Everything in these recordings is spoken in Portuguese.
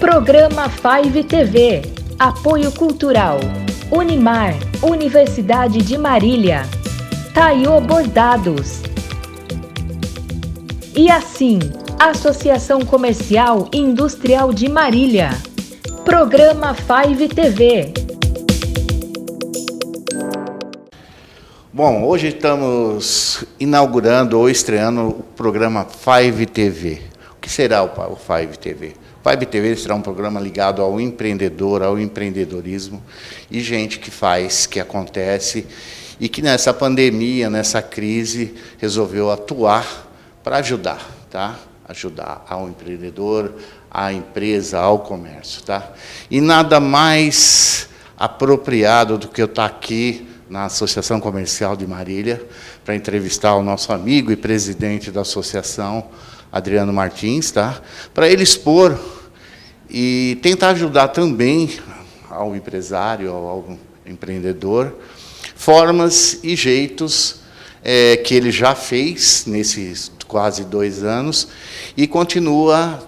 Programa 5 TV. Apoio Cultural. Unimar, Universidade de Marília. Taiô Bordados. E assim, Associação Comercial e Industrial de Marília. Programa 5 TV. Bom, hoje estamos inaugurando ou estreando o programa 5 TV. O que será o 5 TV? O 5 TV será um programa ligado ao empreendedor, ao empreendedorismo e gente que faz, que acontece e que nessa pandemia, nessa crise, resolveu atuar para ajudar, tá? Ajudar ao empreendedor, à empresa, ao comércio, tá? E nada mais apropriado do que eu estar aqui na Associação Comercial de Marília para entrevistar o nosso amigo e presidente da associação, Adriano Martins, tá? Para ele expor e tentar ajudar também ao empresário, ao empreendedor, formas e jeitos que ele já fez nesses quase 2 anos e continua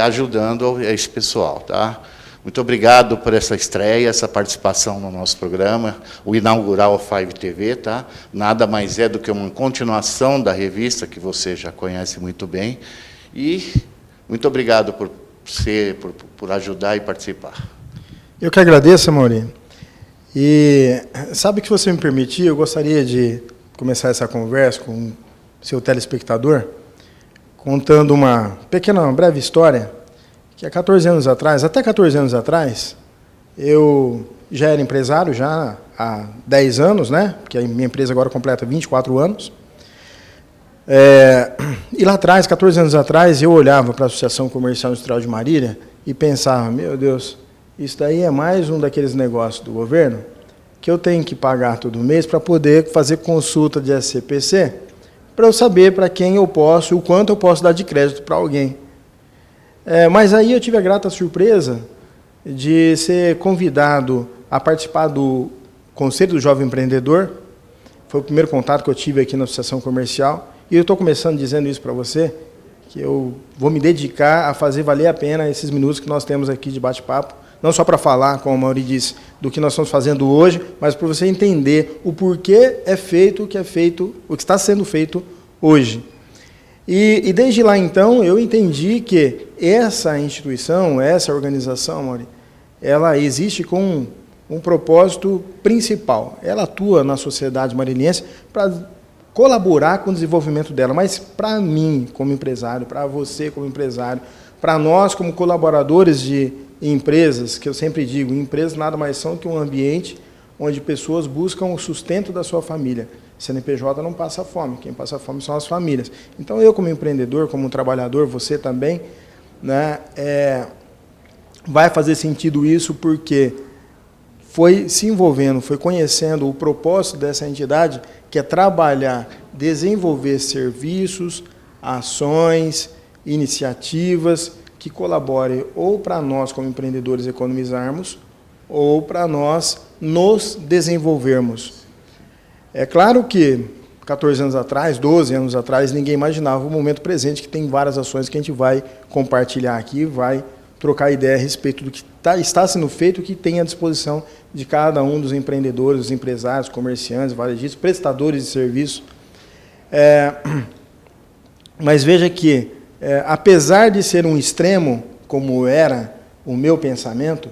ajudando esse pessoal, tá? Muito obrigado por essa estreia, essa participação no nosso programa, o inaugural 5 TV, tá? Nada mais é do que uma continuação da revista que você já conhece muito bem. E muito obrigado por ajudar e participar. Eu que agradeço, Amaury. E sabe que, se você me permitir, eu gostaria de começar essa conversa com o seu telespectador, contando uma breve história, que há 14 anos atrás, até 14 anos atrás, eu já era empresário, já há 10 anos, né? Porque a minha empresa agora completa 24 anos. E lá atrás, 14 anos atrás, eu olhava para a Associação Comercial e Industrial de Marília e pensava, meu Deus, isso daí é mais um daqueles negócios do governo que eu tenho que pagar todo mês para poder fazer consulta de SCPC, para eu saber para quem eu posso, o quanto eu posso dar de crédito para alguém. Mas aí eu tive a grata surpresa de ser convidado a participar do Conselho do Jovem Empreendedor. Foi o primeiro contato que eu tive aqui na Associação Comercial. E eu estou começando dizendo isso para você, que eu vou me dedicar a fazer valer a pena esses minutos que nós temos aqui de bate-papo, não só para falar, como a Amaury disse, do que nós estamos fazendo hoje, mas para você entender o porquê é feito o que é feito, o que está sendo feito hoje. E desde lá, então, eu entendi que essa instituição, essa organização, Amaury, ela existe com um propósito principal. Ela atua na sociedade mariliense para colaborar com o desenvolvimento dela, mas para mim, como empresário, para você, como empresário, para nós, como colaboradores de empresas, que eu sempre digo, empresas nada mais são que um ambiente onde pessoas buscam o sustento da sua família. CNPJ não passa fome, quem passa fome são as famílias. Então, eu como empreendedor, como trabalhador, você também, né, vai fazer sentido isso porque foi se envolvendo, foi conhecendo o propósito dessa entidade, que é trabalhar, desenvolver serviços, ações, iniciativas que colaborem ou para nós, como empreendedores, economizarmos, ou para nós nos desenvolvermos. É claro que 14 anos atrás, 12 anos atrás, ninguém imaginava o momento presente, que tem várias ações que a gente vai compartilhar aqui, vai trocar ideia a respeito do que está sendo feito, o que tem à disposição de cada um dos empreendedores, dos empresários, comerciantes, varejistas, prestadores de serviço. Mas veja que, apesar de ser um extremo, como era o meu pensamento,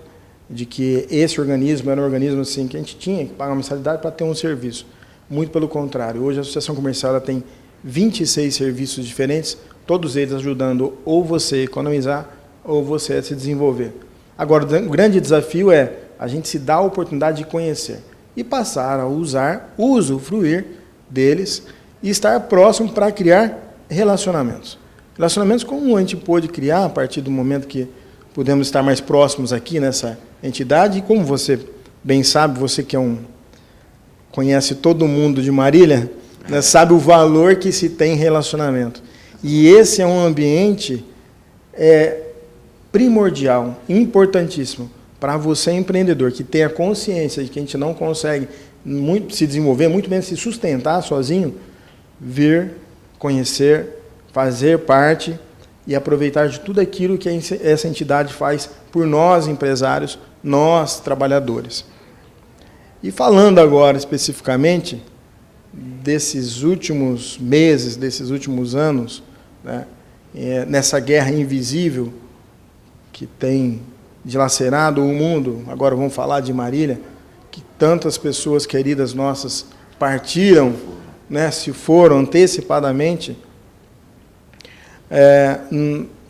de que esse organismo era um organismo assim, que a gente tinha que pagar uma mensalidade para ter um serviço. Muito pelo contrário. Hoje a Associação Comercial ela tem 26 serviços diferentes, todos eles ajudando ou você a economizar ou você a se desenvolver. Agora, o grande desafio é a gente se dar a oportunidade de conhecer e passar a usufruir deles e estar próximo para criar relacionamentos. Relacionamentos como a gente pôde criar a partir do momento que pudemos estar mais próximos aqui nessa entidade, e como você bem sabe, você que conhece todo mundo de Marília, né, sabe o valor que se tem em relacionamento. E esse é um ambiente primordial, importantíssimo, para você, empreendedor, que tenha consciência de que a gente não consegue se desenvolver, muito menos se sustentar sozinho, vir, conhecer, fazer parte e aproveitar de tudo aquilo que essa entidade faz por nós, empresários, nós, trabalhadores. E falando agora especificamente desses últimos meses, desses últimos anos, né, nessa guerra invisível que tem dilacerado o mundo, agora vamos falar de Marília, que tantas pessoas queridas nossas partiram, né, se foram antecipadamente,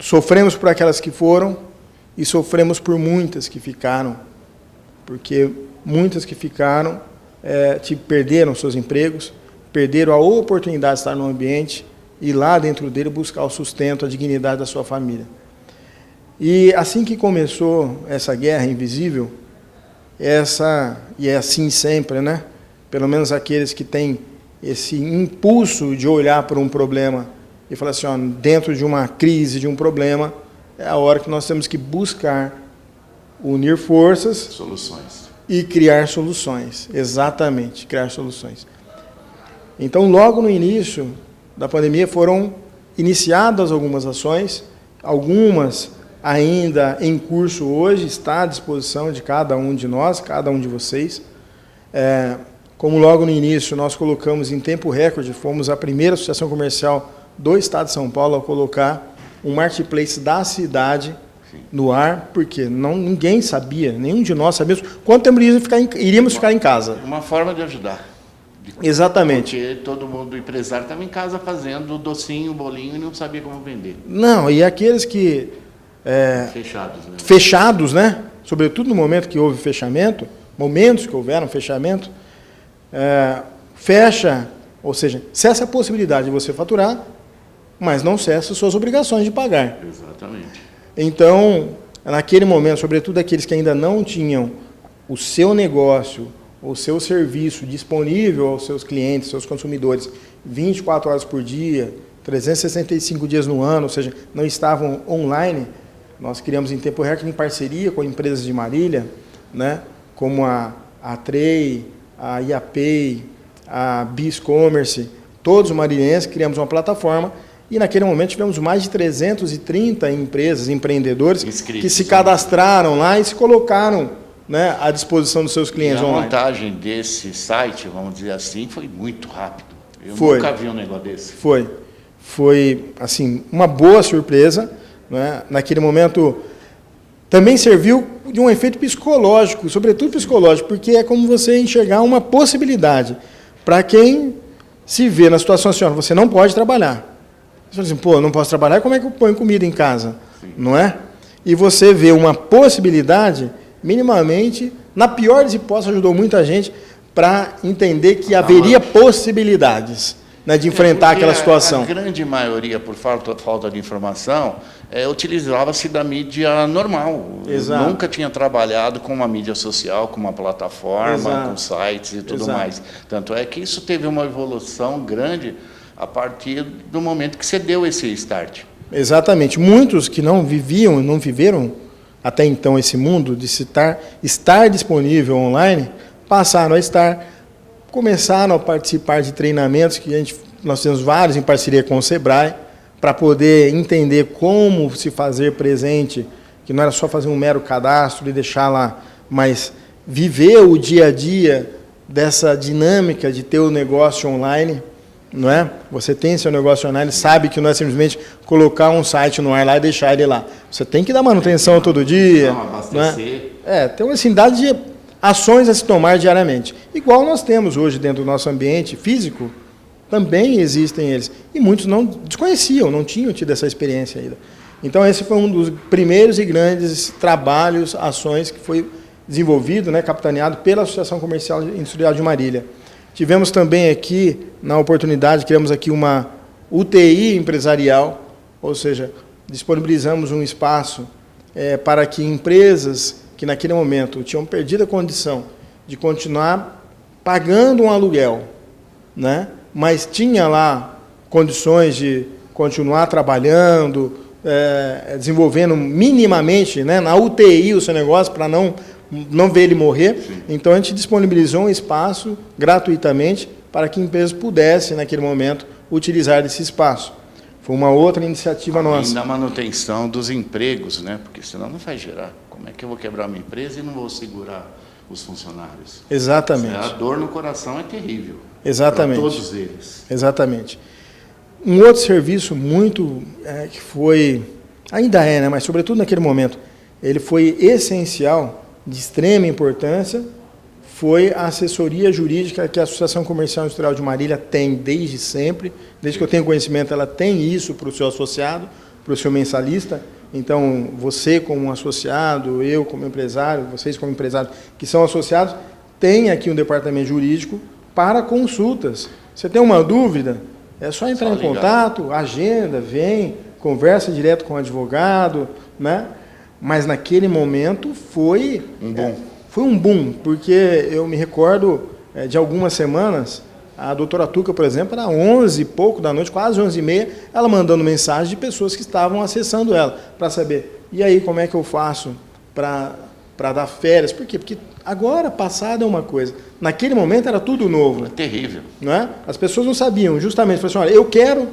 sofremos por aquelas que foram e sofremos por muitas que ficaram, porque muitas que ficaram perderam seus empregos, perderam a oportunidade de estar no ambiente e lá dentro dele buscar o sustento, a dignidade da sua família. E assim que começou essa guerra invisível, e é assim sempre, né? Pelo menos aqueles que têm esse impulso de olhar para um problema e falar assim, ó, dentro de uma crise, de um problema, é a hora que nós temos que buscar unir forças, soluções, e criar soluções. Exatamente, criar soluções. Então, logo no início da pandemia foram iniciadas algumas ações, algumas ainda em curso hoje, está à disposição de cada um de nós, cada um de vocês. Como logo no início nós colocamos em tempo recorde, fomos a primeira associação comercial do Estado de São Paulo a colocar um marketplace da cidade no ar, porque ninguém sabia, nenhum de nós sabíamos quanto tempo iríamos ficar em casa. Uma forma de ajudar. Exatamente. Porque todo mundo, empresário, estava em casa fazendo docinho, bolinho e não sabia como vender. Não, e aqueles que... fechados, né? Sobretudo no momento que houve fechamento, momentos que houveram fechamento, fecha, ou seja, cessa a possibilidade de você faturar, mas não cessa suas obrigações de pagar. Exatamente. Então, naquele momento, sobretudo aqueles que ainda não tinham o seu negócio, o seu serviço disponível aos seus clientes, seus consumidores, 24 horas por dia, 365 dias no ano, ou seja, não estavam online, nós criamos em tempo recorde em parceria com empresas de Marília, né, como a Trey, a IAPay, a BizCommerce, todos marilhenses, criamos uma plataforma e naquele momento tivemos mais de 330 empresas, empreendedores que se cadastraram lá e se colocaram, né, à disposição dos seus clientes online. A montagem desse site, vamos dizer assim, foi muito rápido. Eu nunca vi um negócio desse. Foi assim, uma boa surpresa, né? Naquele momento também serviu de um efeito psicológico, sobretudo psicológico, porque é como você enxergar uma possibilidade para quem se vê na situação assim, ó, você não pode trabalhar. Você fala assim, pô, eu não posso trabalhar, como é que eu ponho comida em casa? Sim. Não é? E você vê uma possibilidade, minimamente, na pior das hipóteses, ajudou muita gente para entender que haveria possibilidades, né, de enfrentar aquela situação. A grande maioria, por falta de informação, utilizava-se da mídia normal. Exato. Eu nunca tinha trabalhado com uma mídia social, com uma plataforma, Exato. com sites e tudo Exato. mais. Tanto é que isso teve uma evolução grande a partir do momento que você deu esse start. Exatamente. Muitos que não viviam, não viveram até então esse mundo de estar disponível online, passaram a estar, começaram a participar de treinamentos que nós temos vários em parceria com o Sebrae, para poder entender como se fazer presente, que não era só fazer um mero cadastro e deixar lá, mas viver o dia a dia dessa dinâmica de ter o negócio online, não é? Você tem seu negócio online, sabe que não é simplesmente colocar um site no ar lá e deixar ele lá. Você tem que dar manutenção todo dia. Abastecer. Tem uma infinidade de ações a se tomar diariamente. Igual nós temos hoje dentro do nosso ambiente físico, também existem eles. E muitos não desconheciam, não tinham tido essa experiência ainda. Então, esse foi um dos primeiros e grandes trabalhos, ações que foi desenvolvido, né, capitaneado pela Associação Comercial e Industrial de Marília. Tivemos também aqui, na oportunidade, criamos aqui uma UTI empresarial, ou seja, disponibilizamos um espaço para que empresas que naquele momento tinham perdido a condição de continuar pagando um aluguel, né, mas tinha lá condições de continuar trabalhando, desenvolvendo minimamente, né, na UTI o seu negócio para não ver ele morrer. Sim. Então, a gente disponibilizou um espaço gratuitamente para que empresas pudessem, naquele momento, utilizar esse espaço. Foi uma outra iniciativa nossa. E na manutenção dos empregos, né? Porque senão não vai gerar. Como é que eu vou quebrar uma empresa e não vou segurar os funcionários? Exatamente. A dor no coração é terrível. Exatamente. Para todos eles. Exatamente. Um outro serviço muito, que foi, ainda é, né? Mas sobretudo naquele momento, ele foi essencial, de extrema importância, foi a assessoria jurídica que a Associação Comercial Industrial de Marília tem desde sempre. Desde que eu tenho conhecimento, ela tem isso para o seu associado, para o seu mensalista. Então, você como associado, eu como empresário, vocês como empresários que são associados, tem aqui um departamento jurídico para consultas. Você tem uma dúvida, é só entrar em contato, agenda, vem, conversa direto com o advogado, né? Mas naquele momento foi um boom, porque eu me recordo de algumas semanas, a doutora Tuca, por exemplo, era 11 e pouco da noite, quase 11h30, ela mandando mensagem de pessoas que estavam acessando ela, para saber, e aí, como é que eu faço para dar férias? Por quê? Porque agora, passado é uma coisa, naquele momento era tudo novo. É terrível. Não é? As pessoas não sabiam, justamente, falaram assim, olha, eu quero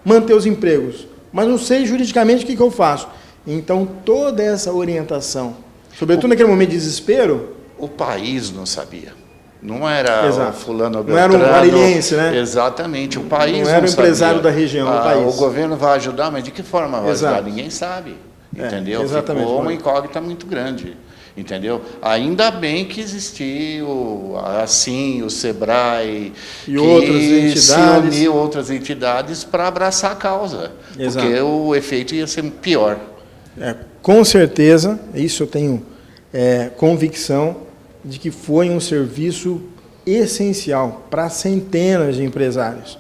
manter os empregos, mas não sei juridicamente o que eu faço. Então, toda essa orientação, sobretudo naquele momento de desespero... O país não sabia. Não era o fulano Beltrano. Não era um marilhense, né? Exatamente, o país não era um empresário sabia. Da região, o país. O governo vai ajudar, mas de que forma vai ajudar? Ninguém sabe, entendeu? Exatamente. Ficou uma incógnita muito grande, entendeu? Ainda bem que existiu, assim, o SEBRAE, e outras entidades. Se uniu outras entidades para abraçar a causa, porque o efeito ia ser pior. Com certeza, isso eu tenho convicção de que foi um serviço essencial para centenas de empresários.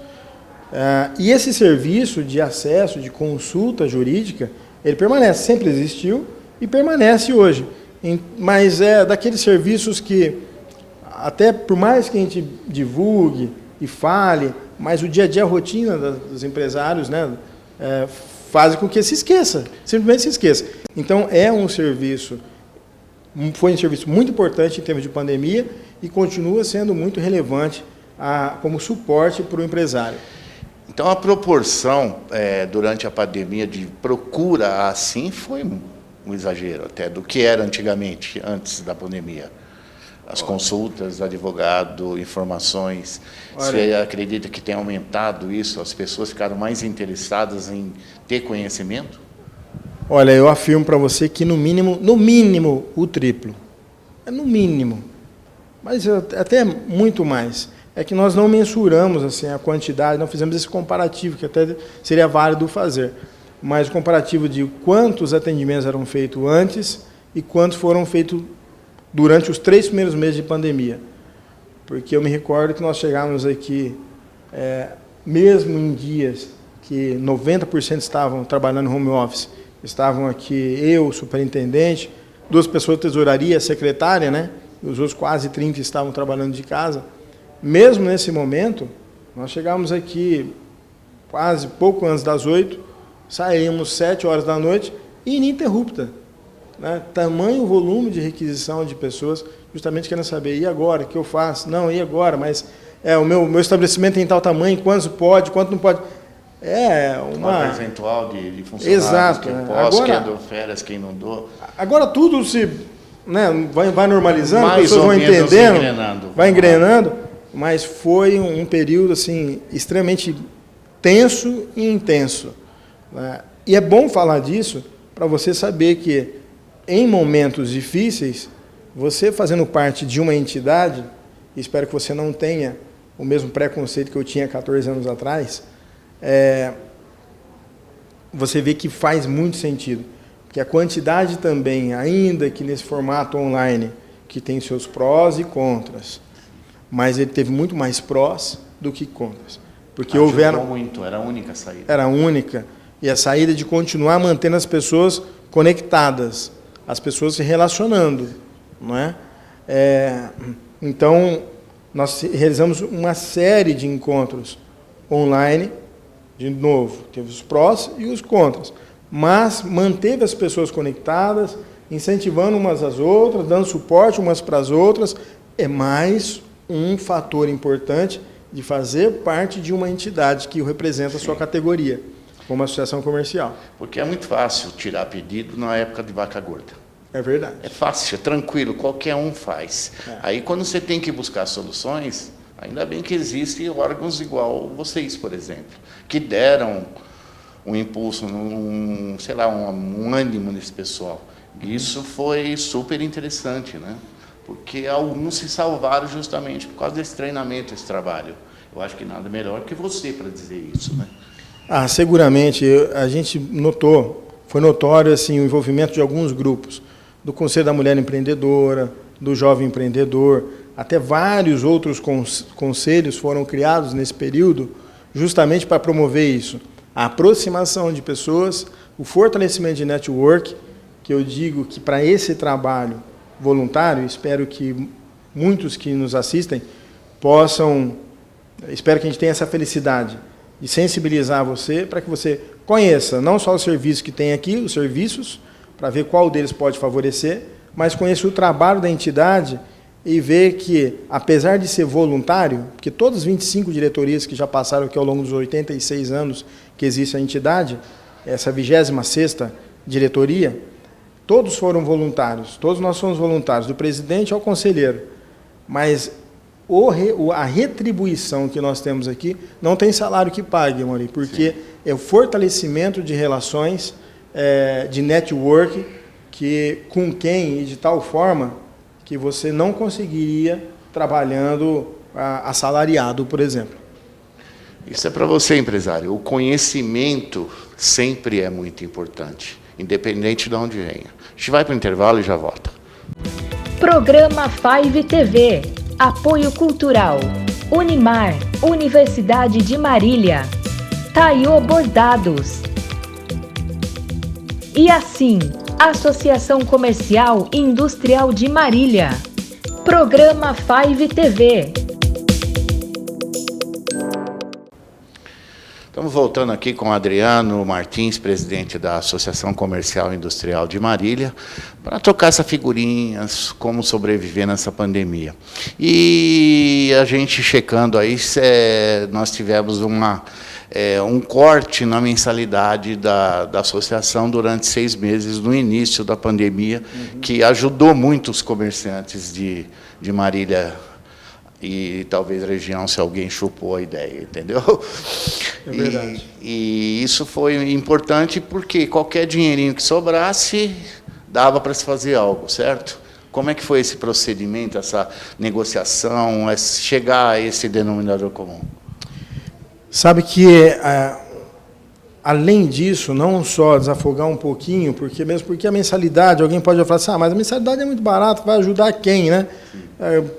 E esse serviço de acesso, de consulta jurídica, ele permanece, sempre existiu e permanece hoje. Mas é daqueles serviços que, até por mais que a gente divulgue e fale, mas o dia a dia, a rotina dos empresários, né, faz com que se esqueça, simplesmente se esqueça. Então, foi um serviço muito importante em termos de pandemia e continua sendo muito relevante como suporte para o empresário. Então, a proporção durante a pandemia de procura assim foi um exagero até do que era antigamente, antes da pandemia. As consultas, advogado, informações. Você acredita que tem aumentado isso? As pessoas ficaram mais interessadas em ter conhecimento? Olha, eu afirmo para você que no mínimo, o triplo. No mínimo. Mas até muito mais. É que nós não mensuramos assim, a quantidade, não fizemos esse comparativo, que até seria válido fazer. Mas o comparativo de quantos atendimentos eram feitos antes e quantos foram feitos durante os 3 primeiros meses de pandemia. Porque eu me recordo que nós chegávamos aqui, mesmo em dias que 90% estavam trabalhando home office, estavam aqui eu, o superintendente, 2 pessoas de tesouraria, secretária, né? E os outros quase 30 estavam trabalhando de casa. Mesmo nesse momento, nós chegávamos aqui quase pouco antes das 8, saímos 7 horas da noite, ininterrupta. Né? Tamanho volume de requisição de pessoas, justamente querendo saber, e agora, o que eu faço? Não, e agora? Mas o meu estabelecimento tem tal tamanho, quanto pode, quanto não pode. Uma percentual de funcionários. Exato, que eu posso, quem dou férias, quem não dou. Agora tudo vai normalizando, mais as pessoas vão entendendo, vai engrenando, mas foi um período assim, extremamente tenso e intenso. Né? E é bom falar disso para você saber que, em momentos difíceis, você fazendo parte de uma entidade, espero que você não tenha o mesmo preconceito que eu tinha 14 anos atrás, você vê que faz muito sentido. Porque a quantidade também, ainda que nesse formato online, que tem seus prós e contras, mas ele teve muito mais prós do que contras. Porque muito, era a única saída. Era a única. E a saída de continuar mantendo as pessoas conectadas, as pessoas se relacionando. Não é? Então, nós realizamos uma série de encontros online, de novo, teve os prós e os contras, mas manteve as pessoas conectadas, incentivando umas às outras, dando suporte umas para as outras, é mais um fator importante de fazer parte de uma entidade que representa a sua categoria. como associação comercial. Porque é muito fácil tirar pedido na época de vaca gorda. É verdade. É fácil, é tranquilo, qualquer um faz. É. Aí quando você tem que buscar soluções, ainda bem que existem órgãos igual vocês, por exemplo, que deram um impulso, sei lá, um ânimo nesse pessoal. Isso foi super interessante, né? Porque alguns se salvaram justamente por causa desse treinamento, esse trabalho. Eu acho que nada melhor que você para dizer isso, né? Seguramente. A gente notou, foi notório assim, o envolvimento de alguns grupos, do Conselho da Mulher Empreendedora, do Jovem Empreendedor, até vários outros conselhos foram criados nesse período justamente para promover isso. A aproximação de pessoas, o fortalecimento de network, que eu digo que para esse trabalho voluntário, espero que muitos que nos assistem espero que a gente tenha essa felicidade de sensibilizar você para que você conheça não só o serviço que tem aqui, os serviços, para ver qual deles pode favorecer, mas conheça o trabalho da entidade e ver que, apesar de ser voluntário, porque todas as 25 diretorias que já passaram aqui ao longo dos 86 anos que existe a entidade, essa 26ª diretoria, todos foram voluntários, todos nós somos voluntários, do presidente ao conselheiro, mas a retribuição que nós temos aqui não tem salário que pague, Mauri, porque é o fortalecimento de relações, de network, com quem e de tal forma que você não conseguiria trabalhando assalariado, por exemplo. Isso é para você, empresário. O conhecimento sempre é muito importante, independente de onde venha. A gente vai para o intervalo e já volta. Programa 5TV. Apoio Cultural. Unimar. Universidade de Marília. Taiô Bordados. E assim, Associação Comercial e Industrial de Marília. Programa 5TV. Estamos voltando aqui com o Adriano Martins, presidente da Associação Comercial e Industrial de Marília, para trocar essa figurinha, como sobreviver nessa pandemia. E a gente checando aí, nós tivemos um corte na mensalidade da associação durante 6 meses, no início da pandemia, que ajudou muito os comerciantes de Marília e talvez região, se alguém chupou a ideia, entendeu? É verdade. E isso foi importante porque qualquer dinheirinho que sobrasse, dava para se fazer algo, certo? Como é que foi esse procedimento, essa negociação, chegar a esse denominador comum? Sabe que, além disso, não só desafogar um pouquinho, porque a mensalidade, alguém pode falar assim, mas a mensalidade é muito barata, vai ajudar quem, né?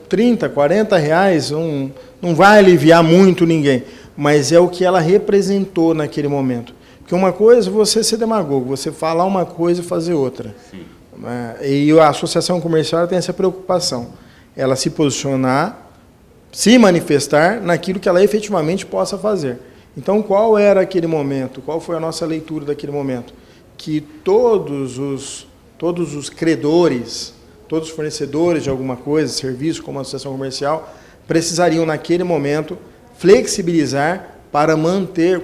30, 40 reais não vai aliviar muito ninguém, mas é o que ela representou naquele momento. Porque uma coisa é você ser demagogo, você falar uma coisa e fazer outra. Sim. E a associação comercial tem essa preocupação, ela se posicionar, se manifestar naquilo que ela efetivamente possa fazer. Então, qual era aquele momento? Qual foi a nossa leitura daquele momento? Que todos os credores, todos os fornecedores de alguma coisa, serviço, como a associação comercial, precisariam, naquele momento, flexibilizar para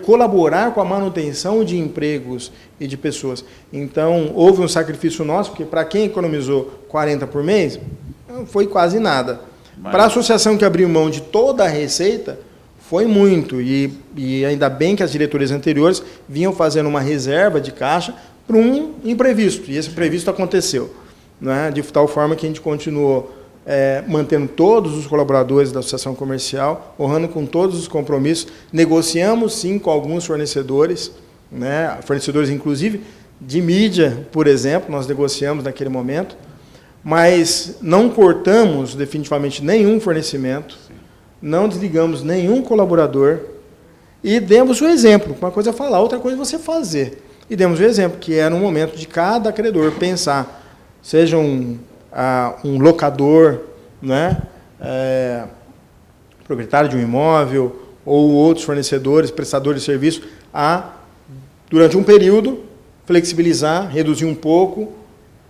colaborar com a manutenção de empregos e de pessoas. Então, houve um sacrifício nosso, porque para quem economizou 40 por mês, não foi quase nada. Para a associação que abriu mão de toda a receita, foi muito. E ainda bem que as diretorias anteriores vinham fazendo uma reserva de caixa para um imprevisto. E esse imprevisto aconteceu. Né? De tal forma que a gente continuou mantendo todos os colaboradores da associação comercial, honrando com todos os compromissos. Negociamos, sim, com alguns fornecedores, né? Fornecedores, inclusive, de mídia, por exemplo, nós negociamos naquele momento, mas não cortamos definitivamente nenhum fornecimento, não desligamos nenhum colaborador e demos o exemplo. Uma coisa é falar, outra coisa é você fazer. E demos o exemplo, que era um momento de cada credor pensar, seja um locador, né, proprietário de um imóvel, ou outros fornecedores, prestadores de serviço, durante um período, flexibilizar, reduzir um pouco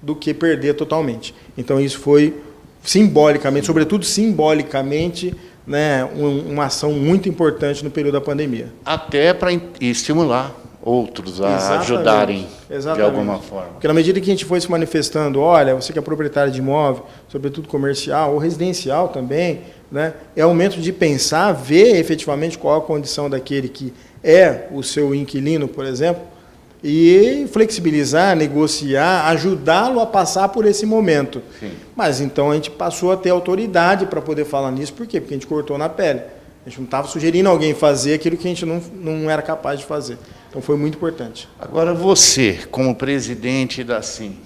do que perder totalmente. Então, isso foi simbolicamente, sobretudo simbolicamente, né, uma ação muito importante no período da pandemia. Até para estimular outros a Exatamente. ajudarem de Exatamente. alguma forma. Porque na medida que a gente foi se manifestando, olha, você que é proprietário de imóvel, sobretudo comercial ou residencial também, né, é o momento de pensar, ver efetivamente qual a condição daquele que é o seu inquilino, por exemplo, e flexibilizar, negociar, ajudá-lo a passar por esse momento. Sim. Mas então a gente passou a ter autoridade para poder falar nisso, por quê? Porque a gente cortou na pele. A gente não estava sugerindo alguém fazer aquilo que a gente não era capaz de fazer. Então foi muito importante. Agora você, como presidente da SIM,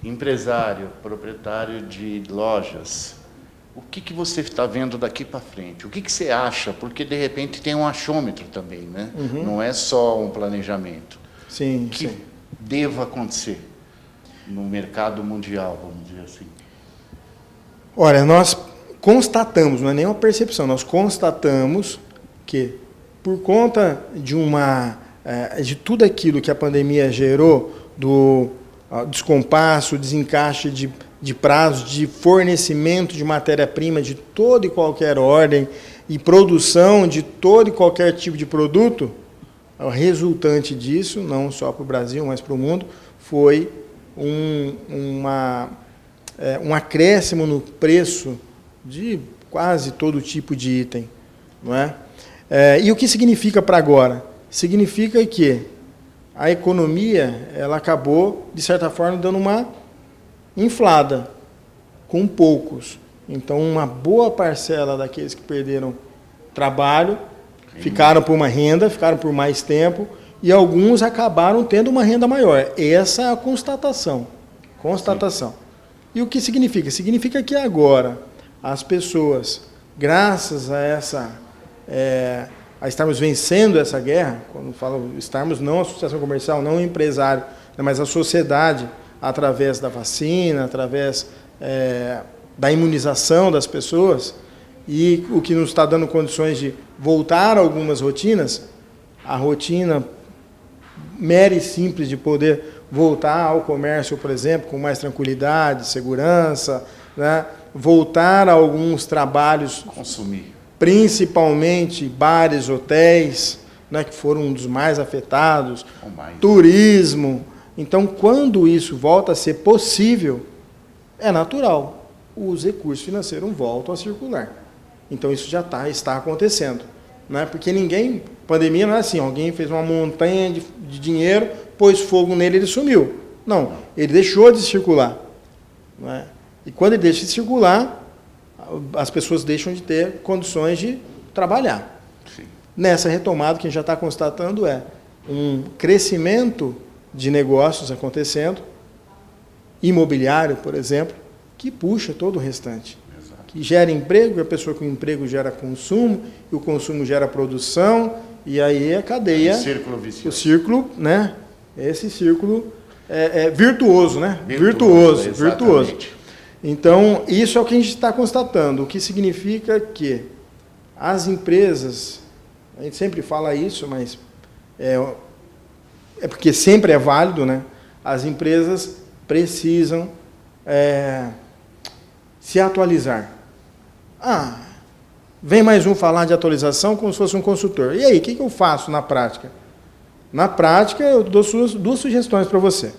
empresário, proprietário de lojas, o que você está vendo daqui para frente? O que você acha? Porque, de repente, tem um achômetro também, né? Não é só um planejamento. Sim, O que sim. deva acontecer no mercado mundial, vamos dizer assim? Olha, nós constatamos, não é nem uma percepção, nós constatamos que, por conta de tudo aquilo que a pandemia gerou, do descompasso, desencaixe de prazos, de fornecimento de matéria-prima de toda e qualquer ordem e produção de todo e qualquer tipo de produto, o resultante disso, não só para o Brasil, mas para o mundo, foi um acréscimo no preço de quase todo tipo de item, não é? E o que significa para agora? Significa que a economia ela acabou, de certa forma, dando uma inflada, com poucos. Então, uma boa parcela daqueles que perderam trabalho, ficaram por uma renda, ficaram por mais tempo, e alguns acabaram tendo uma renda maior. Essa é a constatação. Constatação. E o que significa? Significa que agora as pessoas, graças a a estarmos vencendo essa guerra, quando falo estarmos, não a associação comercial, não o empresário, mas a sociedade, através da vacina, através da imunização das pessoas, e o que nos está dando condições de voltar a algumas rotinas, a rotina mera e simples de poder voltar ao comércio, por exemplo, com mais tranquilidade, segurança, né? Voltar a alguns trabalhos, Consumir. principalmente bares, hotéis, né, que foram um dos mais afetados, Mais. turismo. Então, quando isso volta a ser possível, é natural, os recursos financeiros voltam a circular. Então, isso já está acontecendo. Né? Porque pandemia não é assim, alguém fez uma montanha de dinheiro, pôs fogo nele e ele sumiu. Não, ele deixou de circular. Né? E quando ele deixa de circular, as pessoas deixam de ter condições de trabalhar. Sim. Nessa retomada, o que a gente já está constatando é um crescimento de negócios acontecendo, imobiliário, por exemplo, que puxa todo o restante. Exato. Que gera emprego, e a pessoa com emprego gera consumo, e o consumo gera produção, e aí a cadeia... Círculo vicioso. O círculo, né? Esse círculo é virtuoso, né? Virtuoso. Então, isso é o que a gente está constatando, o que significa que as empresas, a gente sempre fala isso, mas é porque sempre é válido, né? As empresas precisam se atualizar. Vem mais um falar de atualização como se fosse um consultor. E aí, o que eu faço na prática? Na prática, eu dou duas sugestões para você.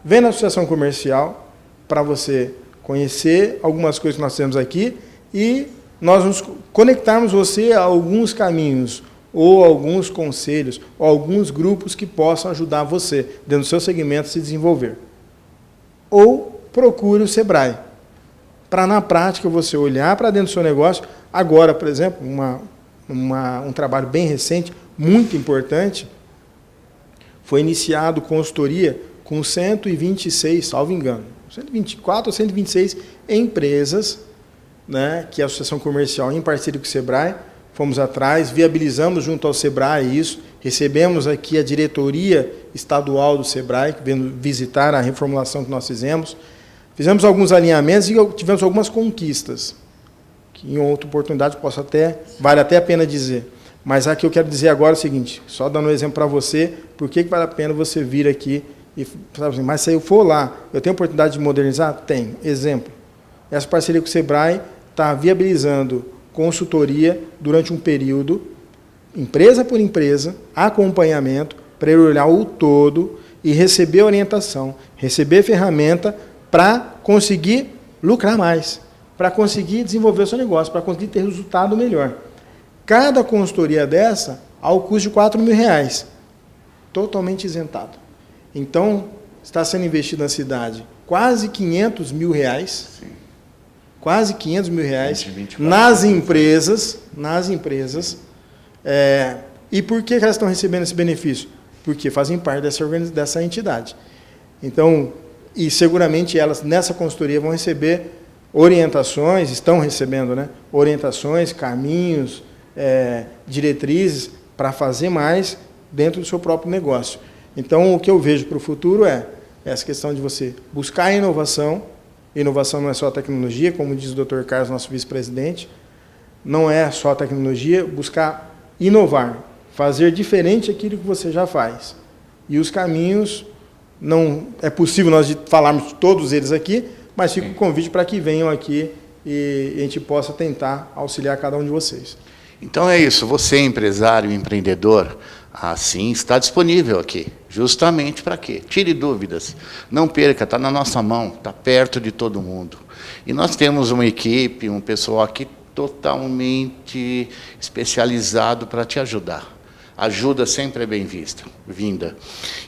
Vem na associação comercial para você conhecer algumas coisas que nós temos aqui e nós nos conectarmos você a alguns caminhos ou alguns conselhos ou alguns grupos que possam ajudar você, dentro do seu segmento, a se desenvolver. Ou procure o Sebrae, para na prática você olhar para dentro do seu negócio. Agora, por exemplo, um trabalho bem recente, muito importante, foi iniciado consultoria com 126, salvo engano, 124 ou 126 empresas, né, que a Associação Comercial, em parceria com o Sebrae, fomos atrás, viabilizamos junto ao Sebrae isso, recebemos aqui a diretoria estadual do Sebrae, que veio visitar a reformulação que nós fizemos alguns alinhamentos e tivemos algumas conquistas, que em outra oportunidade vale até a pena dizer. Mas aqui eu quero dizer agora é o seguinte, só dando um exemplo para você, por que vale a pena você vir aqui e falar assim, mas se eu for lá, eu tenho oportunidade de modernizar? Tenho. Exemplo, essa parceria com o Sebrae está viabilizando consultoria durante um período, empresa por empresa, acompanhamento, para ele olhar o todo e receber orientação, receber ferramenta para conseguir lucrar mais, para conseguir desenvolver o seu negócio, para conseguir ter resultado melhor. Cada consultoria dessa, ao custo de R$4.000, totalmente isentado. Então, está sendo investido na cidade quase R$500 mil, quase R$500 mil nas empresas. E por que elas estão recebendo esse benefício? Porque fazem parte dessa entidade. Então, e seguramente elas, nessa consultoria, vão receber orientações, estão recebendo, né, orientações, caminhos, diretrizes para fazer mais dentro do seu próprio negócio. Então, o que eu vejo para o futuro é essa questão de você buscar a inovação. Inovação não é só a tecnologia, como diz o Dr. Carlos, nosso vice-presidente, não é só a tecnologia, buscar inovar, fazer diferente aquilo que você já faz. E os caminhos, não é possível nós falarmos todos eles aqui, mas fica o convite para que venham aqui e a gente possa tentar auxiliar cada um de vocês. Então é isso, você empresário, empreendedor, assim está disponível aqui, justamente para quê? Tire dúvidas, não perca, está na nossa mão, está perto de todo mundo. E nós temos uma equipe, um pessoal aqui totalmente especializado para te ajudar. Ajuda sempre é bem-vinda.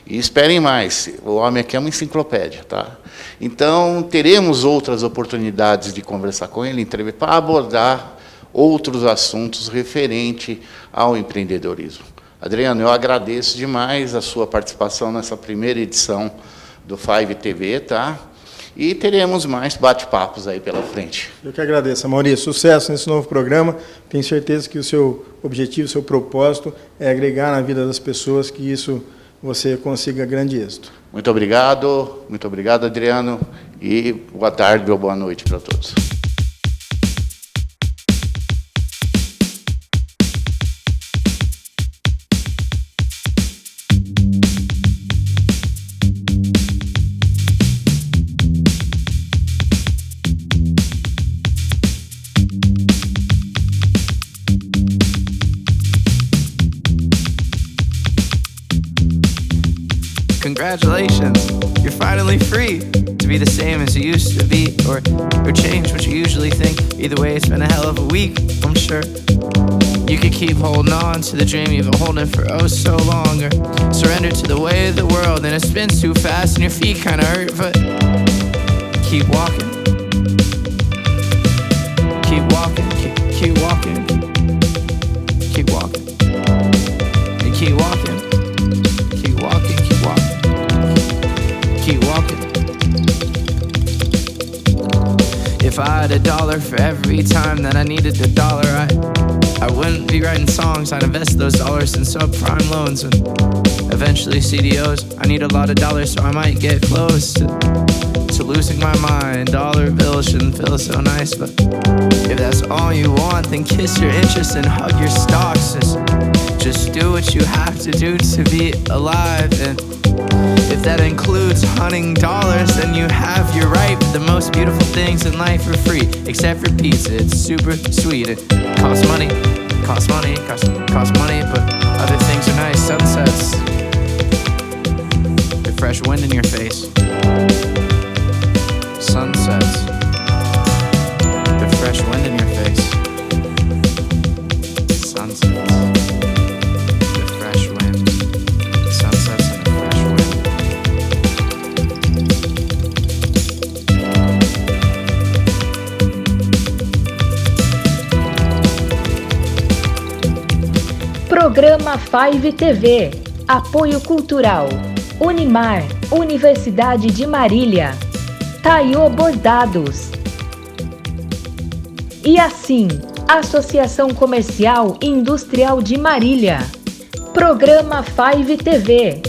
E esperem mais, o homem aqui é uma enciclopédia, tá? Então, teremos outras oportunidades de conversar com ele, para abordar outros assuntos referentes ao empreendedorismo. Adriano, eu agradeço demais a sua participação nessa primeira edição do Five TV, tá? E teremos mais bate-papos aí pela frente. Eu que agradeço, Maurício. Sucesso nesse novo programa. Tenho certeza que o seu objetivo, o seu propósito é agregar na vida das pessoas, que isso você consiga grande êxito. Muito obrigado, Adriano, e boa tarde ou boa noite para todos. Congratulations, you're finally free to be the same as you used to be, or change what you usually think. Either way, it's been a hell of a week, I'm sure. You could keep holding on to the dream you've been holding for oh so long, or surrender to the way of the world and it spins too fast and your feet kinda hurt, but keep walking. Keep walking, keep walking. Keep walking. And keep walking. Keep walking, keep walking. Keep walking. If I had $1 for every time that I needed the dollar, I wouldn't be writing songs. I'd invest those dollars in subprime loans and eventually CDOs. I need a lot of dollars, so I might get close to losing my mind. Dollar bills shouldn't feel so nice, but if that's all you want, then kiss your interest and hug your stocks. Just do what you have to do to be alive, and if that includes hunting dollars, then you have your right. The most beautiful things in life are free, except for pizza. It's super sweet. It costs money, costs money, costs money, but other things are nice. Sunsets, the fresh wind in your face. Sunsets, the fresh wind in your face. Sunsets. Programa Five TV. Apoio Cultural. Unimar, Universidade de Marília. Taiô Bordados. E assim, Associação Comercial e Industrial de Marília. Programa Five TV.